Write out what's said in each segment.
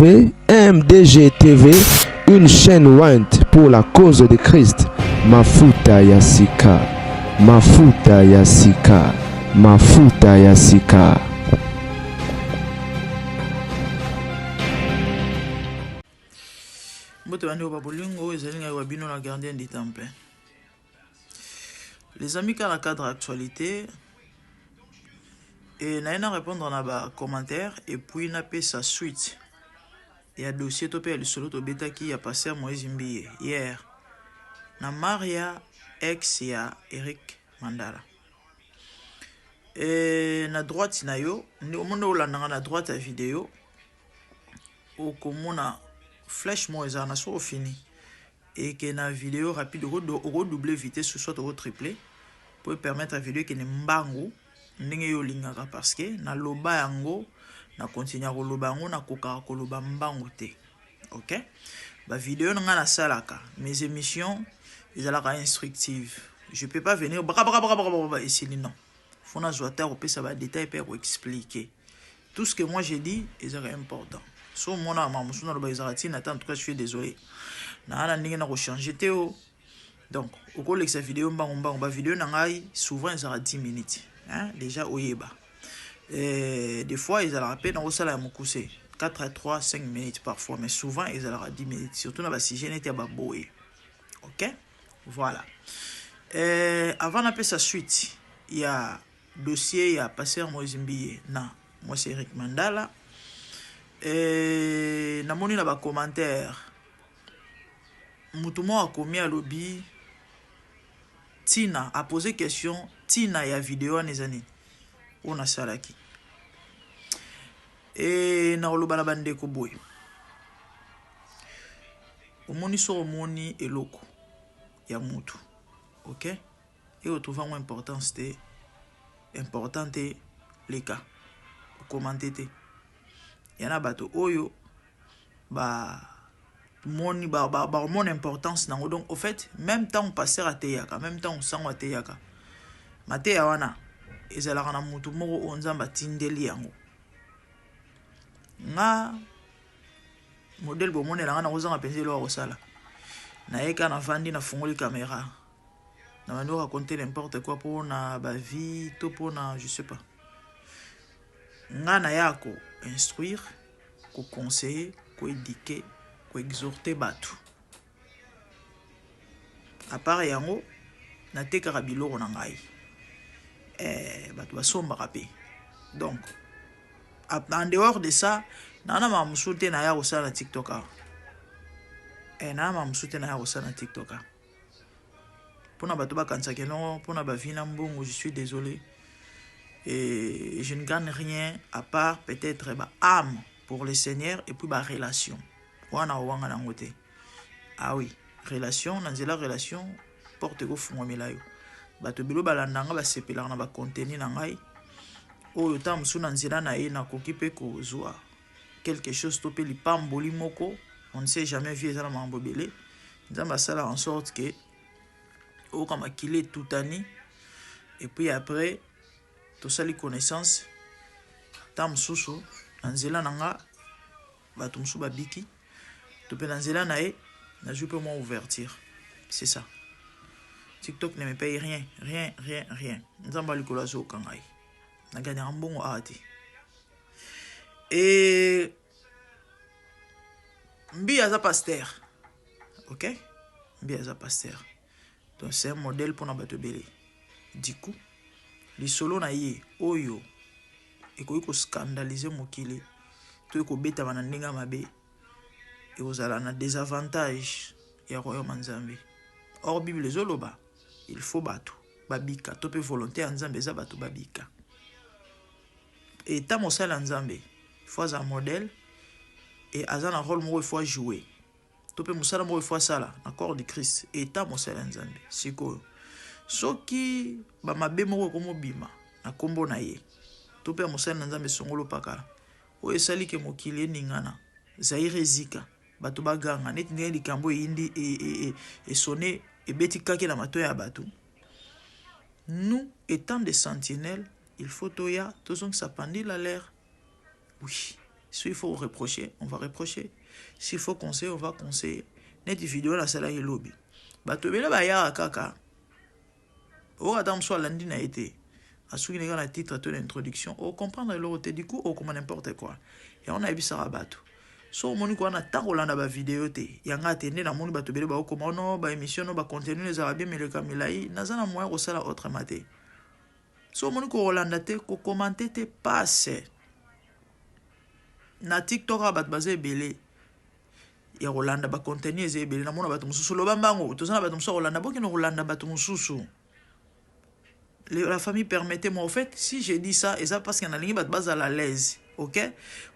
MDG TV, une chaîne Wint pour la cause de Christ. Mafuta ya sika, mafuta ya sika, mafuta ya sika. Les amis, quand la cadre actualité, et n'a répondre à nos commentaires et puis n'a pas sa suite. Il y a dossier topé le solo to bêta qui a passé à Moïse Mbiye hier. Na Maria ex ya Eric Mandala. Et na droite na yo, au monde où la na droite la vidéo, au komona flèche Moïse na so fini. Et que na vidéo rapide au doubler vitesse soit au tripler pour permettre à la vidéo qui ne mbangu ndenge yo lingaka parce que na loba yango na continuer ko loba yango na koka ko loba mbangu te. OK? Ba vidéo nga na salaka mes émissions ils alaka instructives. Je peux pas venir ici non. Faut na zoata ko pesa ba détail pour expliquer. Tout ce que moi j'ai dit est important. So mona mamusu na loba izarati attends en tout cas je suis désolé. Na ala ndenge na ko changer teo. Donc au cours de cette vidéo mbangu ba vidéo na ngai souvent ça 10 minutes. Hein, déjà au Yeba. Des fois, ils ont la peine dans le salaire 4 à 3, 5 minutes parfois, mais souvent, ils ont 10 minutes. Surtout dans si j'ai été baboué. OK? Voilà. Avant d'appeler sa suite, il y a dossier, il y a Pasteur Moïse Mbiye. Non, moi c'est Eric Mandala. Et dans mon commentaire, Moutoumou a commis à lobby. Tina a posé question. Tina ya vidéo anezani on a salaki et na oloba na bande ko boy omoni so omoni eloko ya mutu. OK, et on trouve une importance importante les cas commenter te yana bato oyo ba moni ba mon importance nango. Donc au fait même temps on passer à teyaka, même temps on sang à teyaka mate ya wana ezalaka na mutu moko onzamba tindeli yango nga modèle bomone la nga na kozanga penzi lo akosala na eka na vandi na fungoli caméra na mando raconter n'importe quoi pour na ba vie to pour na je sais pas nga na yako instruire ko conseiller ko éduquer ko exhorter batu à part yango na tekaka biloko na ngai donc en dehors de ça nana mamusute na ya osala na TikTok nana mamusute na ya osala na TikTok pona bato bakanisa ke non pona ba vina mbongo. Je suis désolé et je ne gagne rien à part peut-être ba âme pour le Seigneur et puis ba relation wana wanga na ngote. Ah oui, relation nanzela relation porte go fungo melayo bato bilo balandanga ba sepela na ba contenu na ngai oyo tam suna nzira na ye na koki pe ko zwa quelque chose to pe li pamboli moko. On ne sait jamais vie za na mambo belé nzamba sala en sorte que o kama kile tutani et puis après to sali connaissance tam susu nzela nanga bato msu babiki to pe nzela na ye na je peux moi ouverture. C'est ça. TikTok ne me paye rien. Nzamba likolo zo kangai. Na gagné un bon ati. Et Mbiye aza pasteur. OK? Mbiye aza pasteur. Donc c'est un modèle pour na bato belé. Du coup, li solo na ye oyo ekoki ko scandaliser mokili. To ko beta bana ndinga mabe. Et vous allez na désavantage ya royaume nzambe. Or Bible zoloba il faut batu babika to pe volonté nzambe za batu babika. Et ta mosala nzambe il faut un modèle et azana rôle mo il faut jouer. To pe mosala mo il faut sala na corps de Christ et ta mosala nzambe. Siko soki ba mabe mo ko mo bima na kombo na ye. To pe mosala nzambe songolo pakala. O esali ke mokili ningana zaire zika bato baganga neti ndenge likambo indi et sonner et beti kake na mato ya bato. Nous étant des sentinelles il faut toya tozong sapandi la l'air. Oui, S'il faut reprocher, on va reprocher. S'il faut conseiller, on va conseiller. Net vidéo la sala ye lobby. Bato bela ba ya kaka. O adam soit lundi na été. A souki nega na titre de l'introduction, o comprendre l'autre du coup, o comme n'importe quoi. Et on a vu ça rabato. So moni ko na ta kolanda ba vidéo te. Yanga tende na moni bato bela ba ko no ba émission no ba contenu les arabes mais le kamilai nazana moyen ko sala autre maté. So moni ko rolanda te ko commenter te passe. Na TikTok abat basé belé. Ya rolanda ba contenu ezé belé na mona bato mususu lo bambango. To sana bato mususu rolanda boki no rolanda bato mususu. La famille permettez-moi, au fait, si j'ai dit ça, et ça parce qu'il y a une base à l'aise, ok?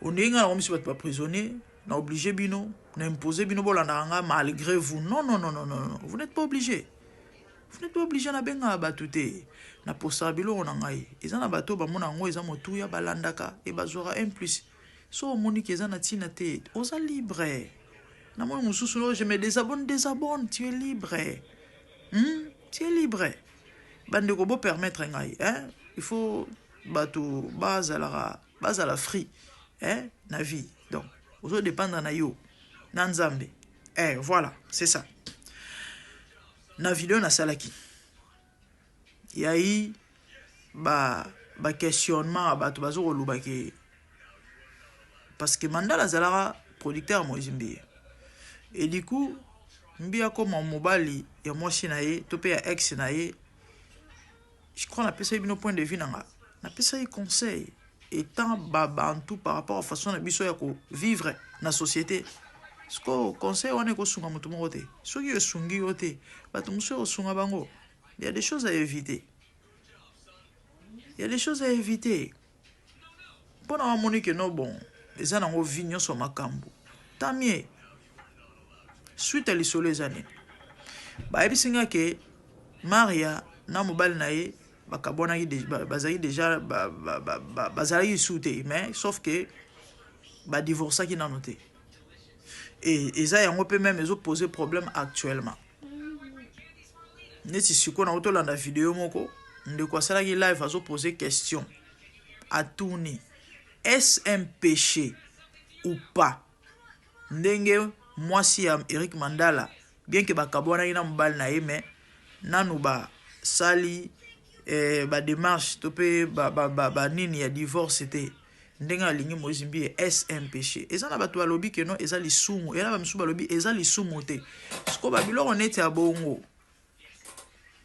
On est pas prisonnier, on a obligé bino, on a imposé bino malgré vous. Non, non, non, non, non, vous n'êtes pas obligé. Vous n'êtes pas obligé na benga batute. Na posa bilo on ngai. Eza na bato ba mona ngo eza motu ya balandaka e bazora un plus. So moni eza na tina te, oza libre. Na moi mususu lo je me désabonne, tu es libre. Tu es libre. Bande ko bo permettre ngai, hein? Il faut bato base à la free, hein? Na vie. Donc, ozo dépendre na yo, na nzambe. Voilà, c'est ça. Na vidéo na salaki. Yayi ba questionnement bato bazo koluba ke parce que Mandala zalara producteur Moïse Mbiye. Et du coup, Mbiya comme mobali ya mwasi na ye, to pe ya ex na ye. Je crois qu'on appelle ça un point de vue. On appelle ça un conseil. Étant babantou par rapport à la façon de vivre dans la société. Ce qu'on conseille, on est sunga mutumote. Ce qui est sungi ote, il y a des choses à éviter. Il y a des choses à éviter. Pour nous montrer que non bon, les gens ont vignon sur ma cambo. Tant mieux. Suite à l'isolé les années. Bah et puis que Maria na mobile nae bakabona bazali déjà bazali souté mais sauf que ba divorcer qui n'a noté et ça yango peut même les poser problème actuellement neti siko na otolanda vidéo moko ndeko asala ki live azo poser question à tourner est-ce un péché ou pas ndenge mwasi ya Eric Mandala bien que bakabona ina mobile nae mais nanu ba sali ba démarche topé ba nini ya divorce c'était ndenga lingi Moïse Mbiye est un péché et ça na bato balobi que non eza lisumu et là ba msu balobi eza lisumu te sko ba biloko neti ya bongo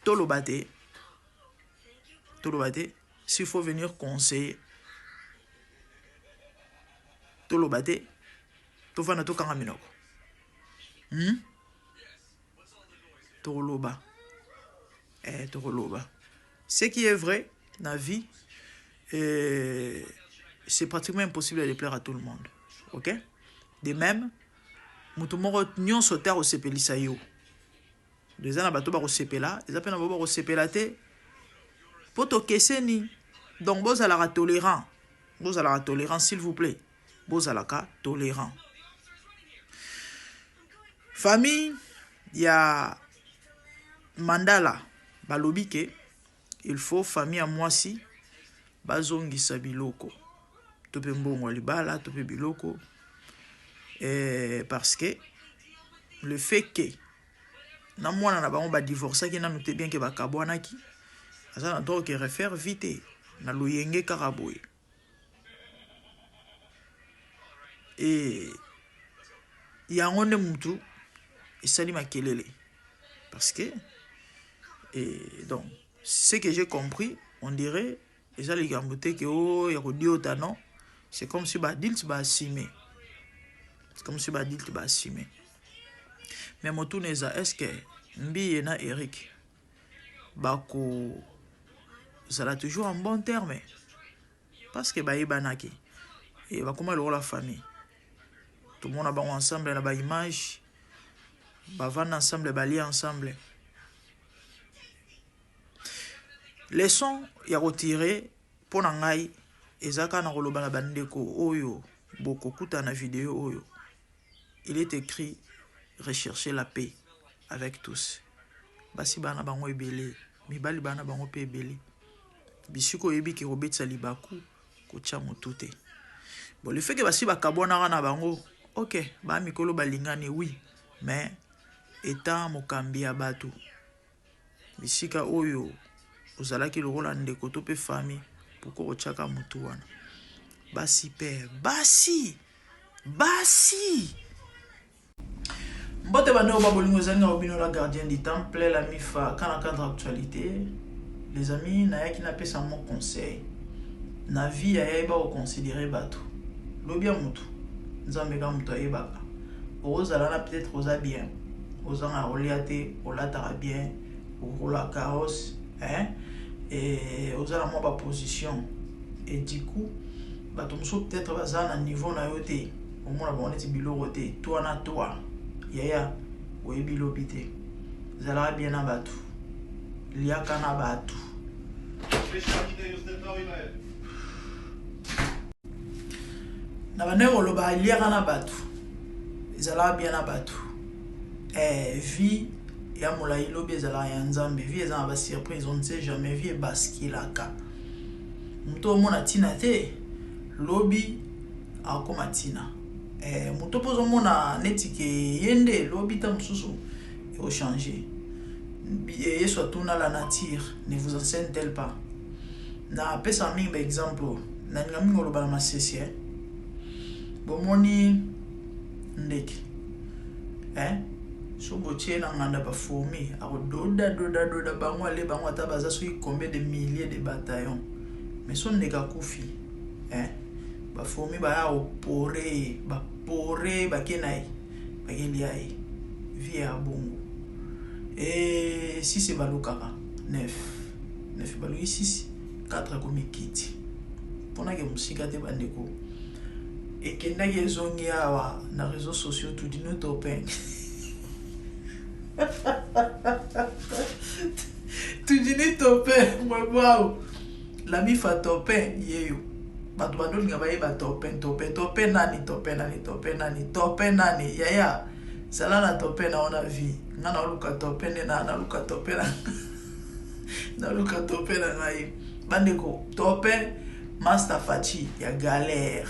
tolobate s'il faut venir conseiller tolobate to fana to kanga minoko toloba ce qui est vrai dans la vie, c'est pratiquement impossible de plaire à tout le monde. Ok? De même, mutumoro nyon soter au sepelisa yo. Les gens bato ba sepela, les appels ba sepelate. Poto keseni. Donc boz à la tolérant. Boz à la tolérant s'il vous plaît. Boz à la tolérant. Famille, il y a Mandala. Balobi ke il faut famille à moi si bazongisa biloko tope mbongo libala tope biloko parce que le fait que na mwana na bango ba divorcer ki na noté bien que ba kabwanaki asa na donc refaire vite na luyenge karaboy et yango ne mutu esali makelele parce que et donc, ce que j'ai compris, on dirait, et ça les gambotés que oh, il y a dit autant non, c'est comme si Badilt va assumer. C'est comme si Badilt va assumer. Mais mon tour est-ce que Mbi et na Eric, Bako, ça l'a toujours en bon terme. Parce que Baï Banaki, et va comment la famille. Tout le monde a ensemble, la image, vendre ensemble, lier ensemble. Leçon ya retiré pour nangai ezaka na koloba na bandeko oyo boko kuta na vidéo oyo. Il est écrit rechercher la paix avec tous. Basi bana bango ebele, mibali bana bango pe ebele. Bisiko yebi ki robetsa libaku ko tia motute. Bon, le fait que basi bakabona na bango, ok, ba mikolo balingani, oui, mais étant mokambi ya bato, bisika oyo, ozalaki lokola ndeko to pe famille, pourquoi ochaka mutu wana. Basi père, basi. Mbote bande ba bolingo zanga obino la gardien du temple, la mifa, quand la cadre actualité, les amis, na yaki na pesa mon conseil. Na vie ya ba o considérer bato. Lobia mutu nzambe ka mutu ayebaka ozala na peut-être oza bien ozanga oliate olataka bien okola carrosse et ozala mo ba position et du coup bato mosusu peut-être baza na niveau na yo te omona bango neti biloko te toi na toi yaya oyebi lobi te zalaka bien na bato liaka na bato na baneko loba liaka na bato ezalaka bien na bato vie ya molai lobi ezalaka ya nzambe vie eza na basurprise on ne sait jamais vie ebaskilaka moto omona ntina te lobi akoma ntina moto mpo ozomona neti ke ye nde lobi ta mosusu eochange yesu atuna la nature ne vous enseigne-t-elle pas na pesa mingi baexemple naninga mingi oloba na masesi bomoni ndeke so botie na nganda ba fourmi akododa bango ale bango ata baza soki combien de milliers de bataillons mais so ndeke akufi ba fourmi baya opore bakenai bakelia ye vie ya bongo et si c'est balukaka 9 baluki 6 4 komi kiti mpona ke mosika te bandeko ekendaki ezongi awa na réseaux sociaux tudino topeng tudini topeng mwebwao la mifa topeng yeyo bato badolinga bayeba topeng nani yaya zala na topeng na ona vie nga na oluka topeng nde na luka topeng na luka topeng na ngai bandeko topeng master fachi ya galère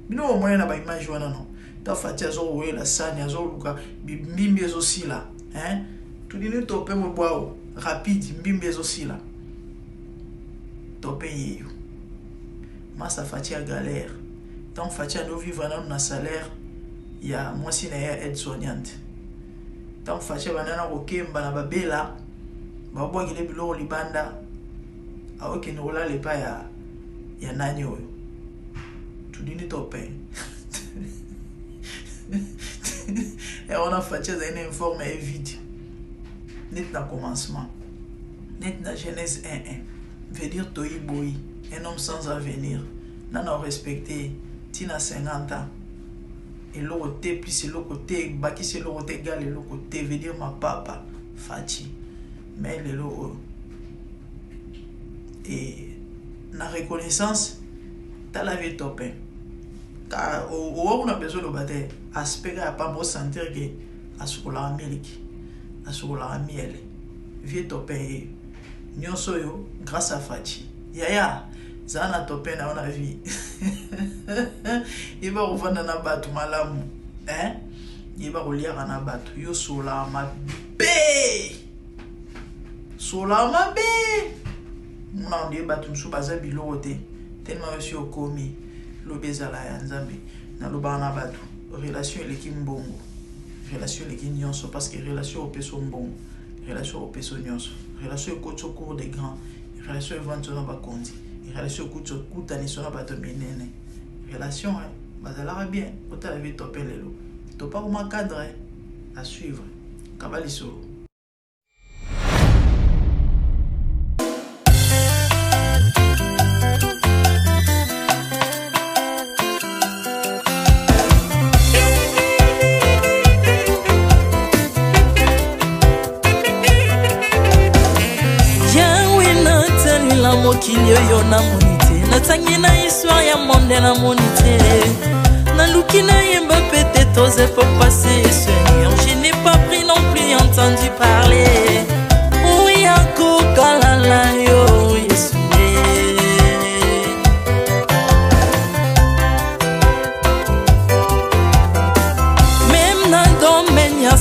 bino omona na ba image wana no ta fachi azo wela sani azo luka mbimbi ezosila tudini tope mwebwao rapide mbimbi ezosila tope yeyo masa fachi ya galère tant fachi ando vivre na salaire ya mwasi na ya aide soignante tant fachi banana kokemba na babela babwakile biloko libanda aokende kolala pa ya nani oyo tudini tope et on a fait une informe et vide net na commencement net na Genèse 1:1 veut dire toi boy un homme sans avenir n'a respecté tina 50 ans et le côté plus le côté baki c'est le côté égal et le côté veut dire ma papa Fati mais le et la reconnaissance t'as la vie topé car on a besoin de battre aspect à pas pour sentir que asukola Amérique asukola miel vie topé nyonso yo grâce à Fati yaya zana topé na on a vie il va revendre na batu malamu il va relier na batu yo sola mabe muna ndiye batu msu baza biloko te tellement aussi okomi lobezala ya nzambe na loba na batu relation eleki mbongo relation eleki nyonso parce que relation opeso mbongo relation opeso nyonso relation ekotso cours de grand relation evantso na bakonzi relation ekotso kutaniso na bato minene relation bazalaka bien otala vie tope lelo topa koma cadre à suivre kabali solo. mokili oyo namoni te natangi na histoire ya monde namoni te naluki nayemba pete toze pour passer Seigneur je n'ai pas pris non plus entendu parler oya kokalala yo Yesu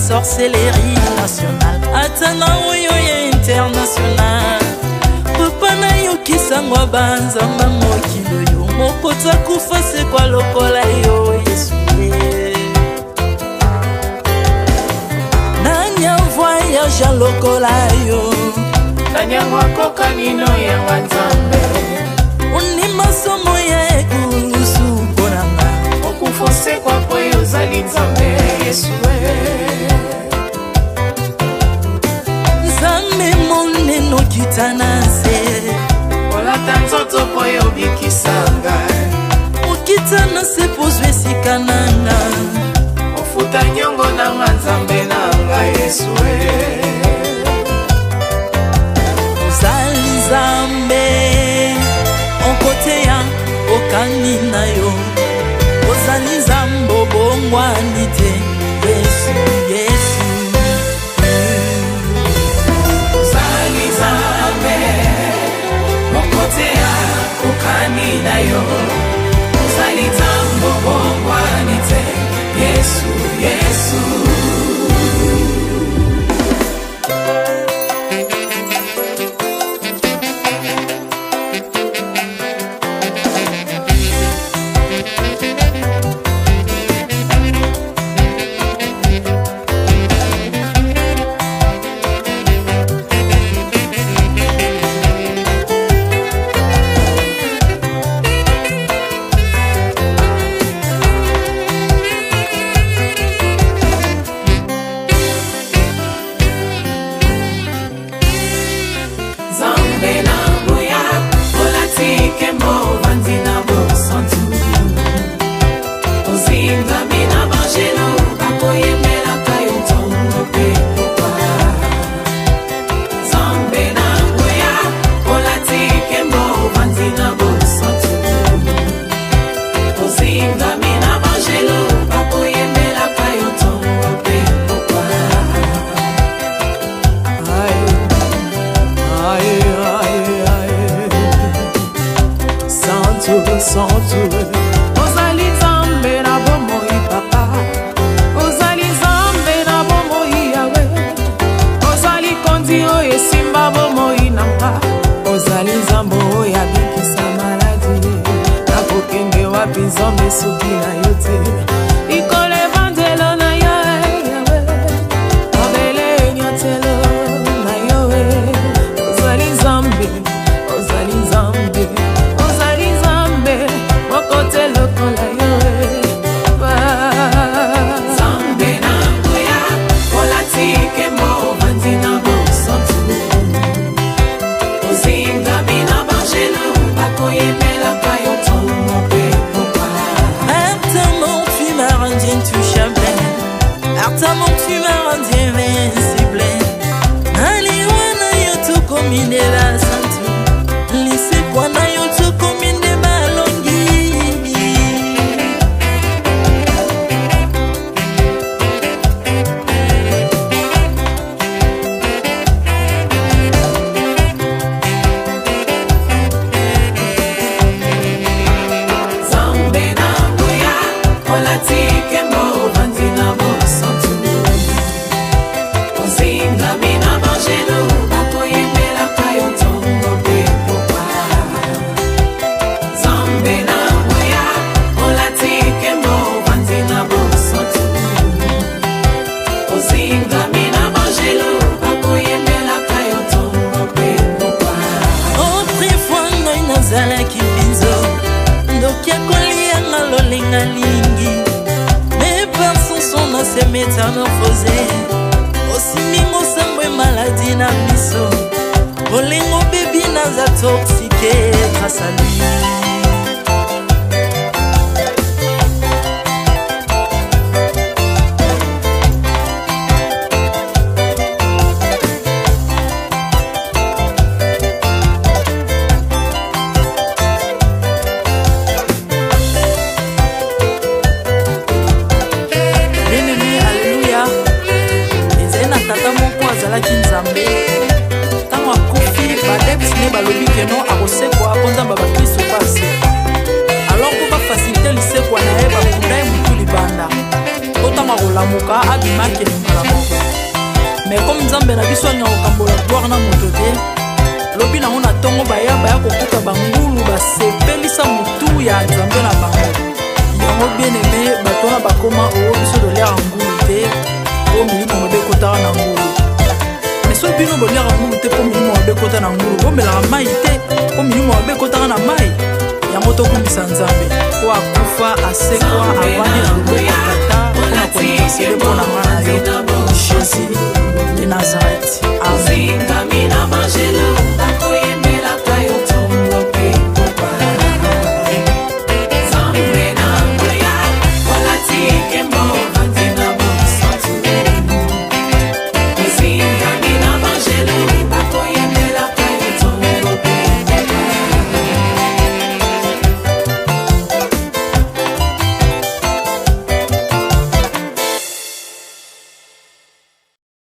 sorcellerie nationale atana oyo ya international papa na yo kisango banzamba mokilo yo mokota kufa se kwa lokola yo Yesu nanya voyage lokola yo nanya wakoka nino ya wanzambe uni masomo ya ekulusu konanga okufose kwa poyo zali nzambe Yesu nzambe moneno kitanase olata nzoto poyo bikisanga okitanase pozwe sikananga ofuta nyongo nanga nzambe nanga Yesu ozali nzambe onkoteya okani na yo ozali nzambe obongwani te Yesu Yesu ozali nzambe onkoteya okani na yo ozali nzambe obongwani te Yesu Yesu ozali nzambe na bomoi papa ozali nzambe na bomoi yawe ozali kondi oyo esimba bomoi nanga ozali nzambe oyo abikisa maladi nakokende wapi nzambe soki na yo te likolo evangelo na yo yawe mabele enyatelo na yo ozali nzambe ozali nzambe mokote lokola yo nzambe na ngoya olatike mo bandi na bosantu ozingami na bangelo bakoyemelaka yo ntongo mpe popa Artamon tu m'as rendu intouchable Artamon tu m'as rendu invincible aliwana yo tokomine la santu lisekwa na yo tokomine métamorphosé osimi mosambwe maladie na miso olingo bebi naza toxique grâce à lui ntango akufi badepsine balobi keno akosekwa akonzamba bakristo pasi lamuka abimaki mbala moko. Mais comme nzambe na biso anya kokambola gloire na moto te, lobi nango na ntongo baya kokuta bangulu basepelisa motu ya nzambe na bango. Yango bien aimé bato wana bakoma oyo biso dolera ngulu te po milimo mabe ekotaka na ngulu. Mais so bino bolera ngulu te po milimo mabe ekota na ngulu, bomelaka mai te po milimo mabe ekotaka na mai. Yango tokumbisa nzambe po akufa asekwa avandi na loboko